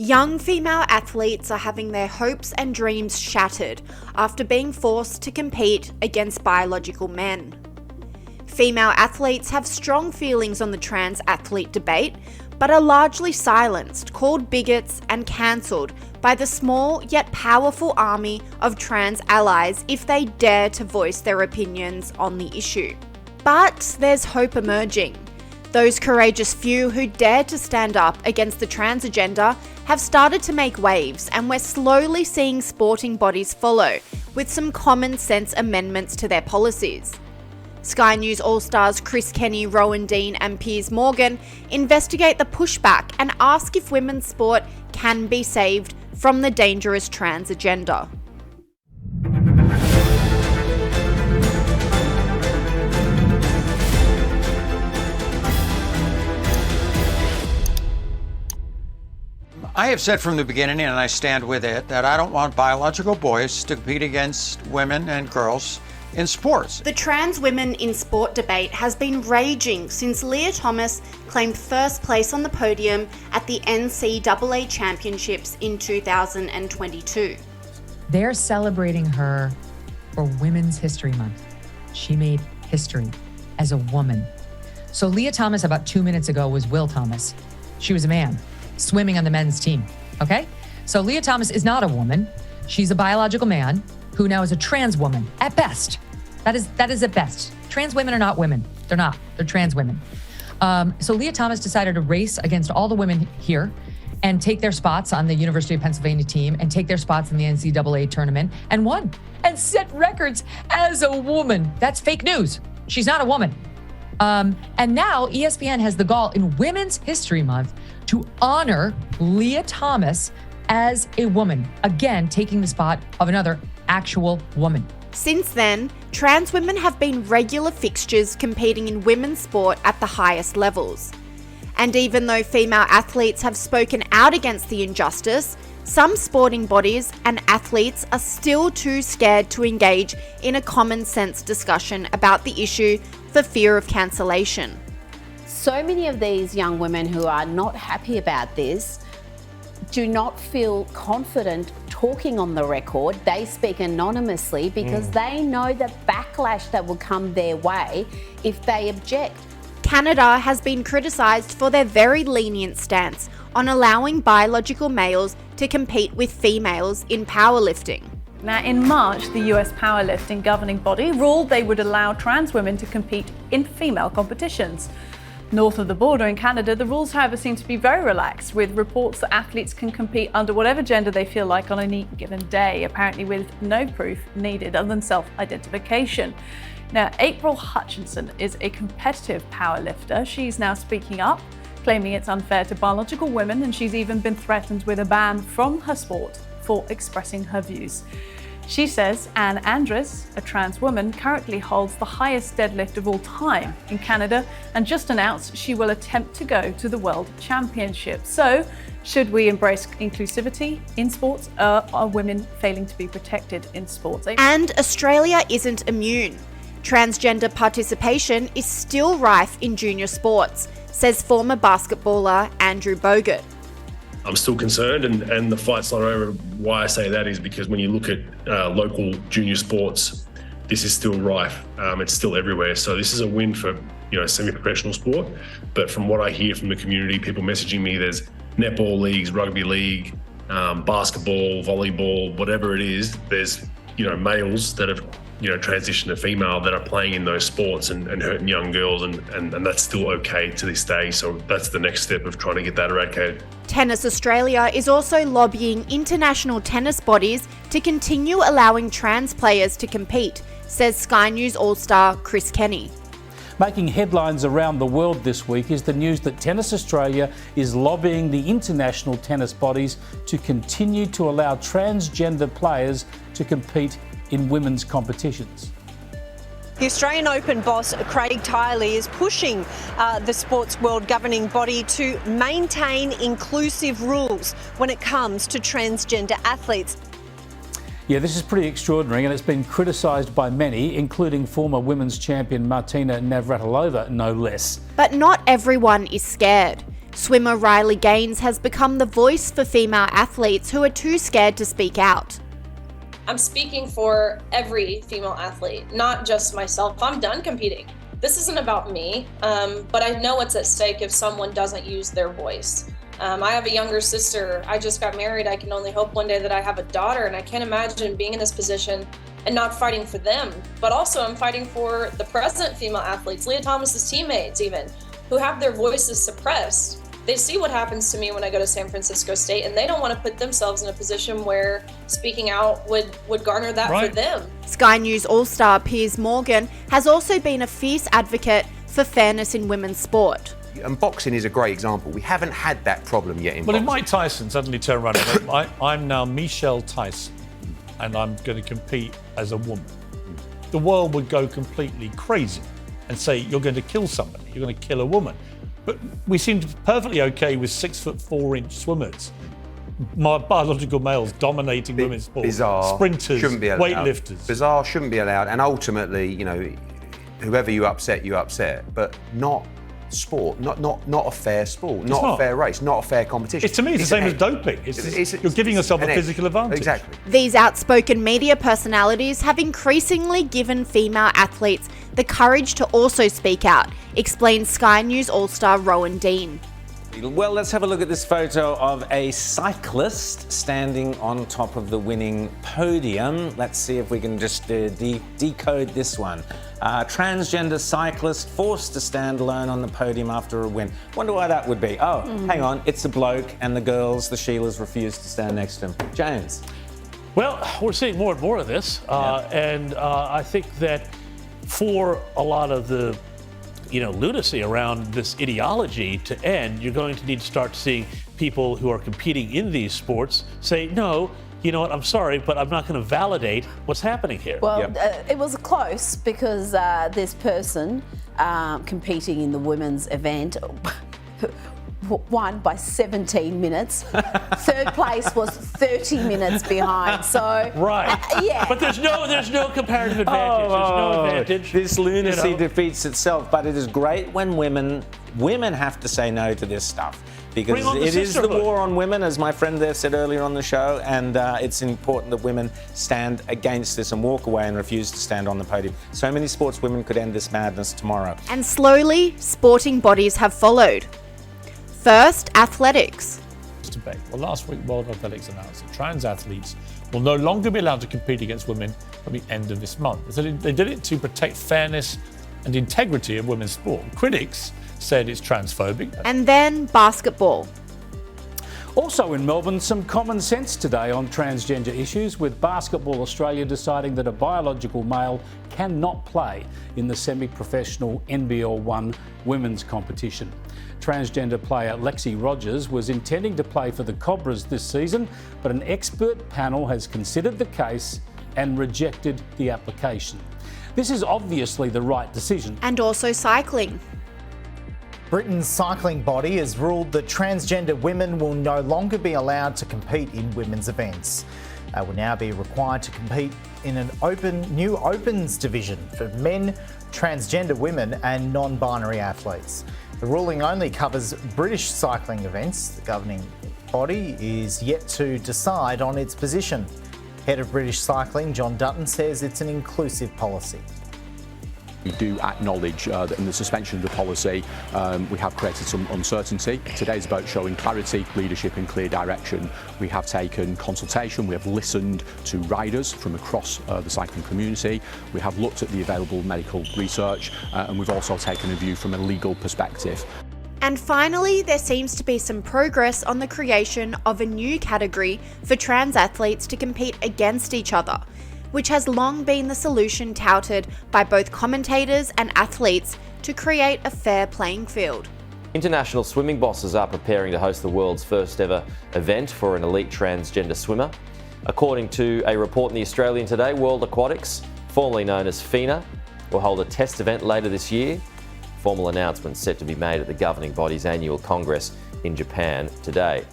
Young female athletes are having their hopes and dreams shattered after being forced to compete against biological men. Female athletes have strong feelings on the trans athlete debate, but are largely silenced, called bigots, and cancelled by the small yet powerful army of trans allies if they dare to voice their opinions on the issue. But there's hope emerging. Those courageous few who dare to stand up against the trans agenda have started to make waves, and we're slowly seeing sporting bodies follow, with some common sense amendments to their policies. Sky News All-Stars Chris Kenny, Rowan Dean and Piers investigate the pushback and ask if women's sport can be saved from the dangerous trans agenda. I have said from the beginning, and I stand with it, that I don't want biological boys to compete against women and girls in sports. The trans women in sport debate has been raging since Lia Thomas claimed first place on the podium at the NCAA Championships in 2022. They're celebrating her for Women's History Month. She made history as a woman. So Lia Thomas about 2 minutes ago was Will Thomas. She was a man swimming on the men's team, okay? So Lia Thomas is not a woman. She's a biological man who now is a trans woman at best. That is at best. Trans women are not women. They're not. They're trans women. So Lia Thomas decided to race against all the women here and take their spots on the University of Pennsylvania team and take their spots in the NCAA tournament and won and set records as a woman. That's fake news. She's not a woman. And now ESPN has the gall in Women's History Month to honor Lia Thomas as a woman, again, taking the spot of another actual woman. Since then, trans women have been regular fixtures competing in women's sport at the highest levels. And even though female athletes have spoken out against the injustice, some sporting bodies and athletes are still too scared to engage in a common sense discussion about the issue for fear of cancellation. So many of these young women who are not happy about this do not feel confident talking on the record. They speak anonymously because they know the backlash that will come their way if they object. Canada has been criticised for their very lenient stance on allowing biological males to compete with females in powerlifting. Now, in March, the US powerlifting governing body ruled they would allow trans women to compete in female competitions. North of the border in Canada, the rules, however, seem to be very relaxed, with reports that athletes can compete under whatever gender they feel like on any given day, apparently with no proof needed other than self-identification. Now, April Hutchinson is a competitive powerlifter. She's now speaking up, claiming it's unfair to biological women, and she's even been threatened with a ban from her sport for expressing her views. She says Anne Andres, a trans woman, currently holds the highest deadlift of all time in Canada and just announced she will attempt to go to the World Championships. So, should we embrace inclusivity in sports? Are women failing to be protected in sports? And Australia isn't immune. Transgender participation is still rife in junior sports, says former basketballer Andrew Bogut. I'm still concerned, and the fight's not over. Why I say that is because when you look at local junior sports, this is still rife. It's still everywhere. So this is a win for semi-professional sport. But from what I hear from the community, people messaging me, there's netball leagues, rugby league, basketball, volleyball, whatever it is. There's males that have transitioned to female that are playing in those sports and hurting young girls, and that's still okay to this day. So that's the next step of trying to get that eradicated. Tennis Australia is also lobbying international tennis bodies to continue allowing trans players to compete, says Sky News All-Star Chris Kenny. Making headlines around the world this week is the news that Tennis Australia is lobbying the international tennis bodies to continue to allow transgender players to compete in women's competitions. The Australian Open boss Craig Tiley is pushing the sports world governing body to maintain inclusive rules when it comes to transgender athletes. Yeah, this is pretty extraordinary, and it's been criticised by many, including former women's champion Martina Navratilova, no less. But not everyone is scared. Swimmer Riley Gaines has become the voice for female athletes who are too scared to speak out. I'm speaking for every female athlete, not just myself. I'm done competing. This isn't about me, but I know what's at stake if someone doesn't use their voice. I have a younger sister. I just got married. I can only hope one day that I have a daughter, and I can't imagine being in this position and not fighting for them. But also I'm fighting for the present female athletes, Lia Thomas's teammates even, who have their voices suppressed. They see what happens to me when I go to San Francisco State, and they don't want to put themselves in a position where speaking out would garner that for them. Sky News All-Star Piers Morgan has also been a fierce advocate for fairness in women's sport. And boxing is a great example. We haven't had that problem yet in boxing. Well, if Mike Tyson suddenly turned around and went, I'm now Michelle Tyson, and I'm going to compete as a woman, the world would go completely crazy and say, you're going to kill somebody, you're going to kill a woman. But we seem perfectly okay with 6'4" swimmers, biological males dominating women's sport. Bizarre. Sprinters, Shouldn't be allowed. weightlifters. Bizarre, shouldn't be allowed. And ultimately, whoever you upset, But not sport, not a fair sport, not a fair race, not a fair competition. To me, it's the same as doping. You're giving yourself a physical advantage. Exactly. These outspoken media personalities have increasingly given female athletes the courage to also speak out, explains Sky News All-Star Rowan Dean. Well, let's have a look at this photo of a cyclist standing on top of the winning podium. Let's see if we can just decode this one. Transgender cyclist forced to stand alone on the podium after a win. Wonder why that would be. Oh, hang on, it's a bloke, and the girls, the Sheilas, refuse to stand next to him. James. Well, we're seeing more and more of this, and I think that for a lot of the lunacy around this ideology to end, you're going to need to start seeing people who are competing in these sports say, no, you know what, I'm sorry, but I'm not going to validate what's happening here. Well, it was close because this person competing in the women's event won by 17 minutes. Third place was 30 minutes behind. So But there's no comparative advantage. There's no advantage. This lunacy defeats itself, but it is great when women have to say no to this stuff. Because it is the war on women, as my friend there said earlier on the show, and it's important that women stand against this and walk away and refuse to stand on the podium. So many sportswomen could end this madness tomorrow. And slowly, sporting bodies have followed. First, athletics. Debate. Well, last week, World Athletics announced that trans athletes will no longer be allowed to compete against women from the end of this month. They did it to protect fairness and integrity of women's sport. Critics said it's transphobic. And then basketball. Also in Melbourne, some common sense today on transgender issues, with Basketball Australia deciding that a biological male cannot play in the semi-professional NBL 1 women's competition. Transgender player Lexi Rogers was intending to play for the Cobras this season, but an expert panel has considered the case and rejected the application. This is obviously the right decision. And also cycling. Britain's cycling body has ruled that transgender women will no longer be allowed to compete in women's events. They will now be required to compete in an new Opens division for men, transgender women and non-binary athletes. The ruling only covers British cycling events. The governing body is yet to decide on its position. Head of British Cycling, John Dutton, says it's an inclusive policy. We do acknowledge that in the suspension of the policy, we have created some uncertainty. Today's about showing clarity, leadership and clear direction. We have taken consultation, we have listened to riders from across the cycling community. We have looked at the available medical research and we've also taken a view from a legal perspective. And finally, there seems to be some progress on the creation of a new category for trans athletes to compete against each other, which has long been the solution touted by both commentators and athletes to create a fair playing field. International swimming bosses are preparing to host the world's first ever event for an elite transgender swimmer. According to a report in the Australian today, World Aquatics, formerly known as FINA, will hold a test event later this year. Formal announcements set to be made at the governing body's annual congress in Japan today.